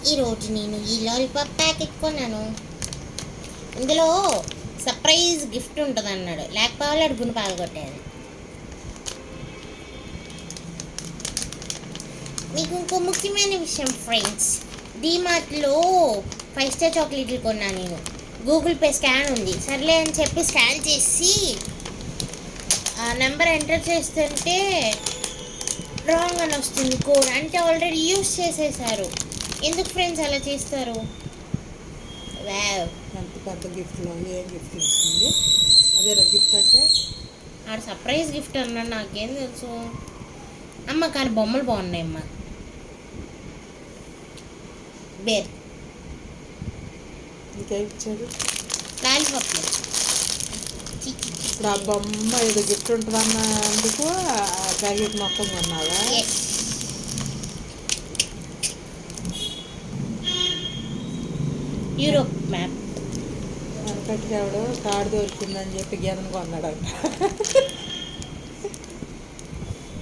ఈరోజు నేను ఈ లాలీపాప్ ప్యాకెట్ కొన్నాను. ఇందులో సర్ప్రైజ్ గిఫ్ట్ ఉంటుంది అన్నాడు, లేకపోతే అడు గుండు పాల్గొట్టేది. మీకు ఇంకో ముఖ్యమైన విషయం ఫ్రెండ్స్, డీమార్ట్లో 5 స్టార్ చాక్లెట్లు కొన్నాను నేను. గూగుల్ పే స్కాన్ ఉంది, సర్లే అని చెప్పి స్కాన్ చేసి ఆ నెంబర్ ఎంటర్ చేస్తుంటే రాంగ్ అని వస్తుంది కోడ్. అంటే ఆల్రెడీ యూస్ చేసేసారు. ఎందుకు ఫ్రెండ్స్ అలా చేస్తారు? వావ్, ఎంత పెద్ద గిఫ్ట్లో ఏం గిఫ్ట్ ఇస్తుంది? అదే గిఫ్ట్ అంటే ఆడ సర్ప్రైజ్ గిఫ్ట్ అన్నాడు, నాకేం తెలుసు అమ్మ. కానీ బొమ్మలు బాగున్నాయి అమ్మ. బేర్ ఇంకేం ఇచ్చాడు? లాలీపాప్లు. ఇప్పుడు ఆ బొమ్మ ఏదో గిఫ్ట్ ఉంటుందన్నందుకు ఆ ప్యాకెట్ మొత్తం కొన్నావా? Europe map. వెనకటికి ఎవడో తాడు దొరికిందని చెప్పి గేదెను కొన్నాడంట.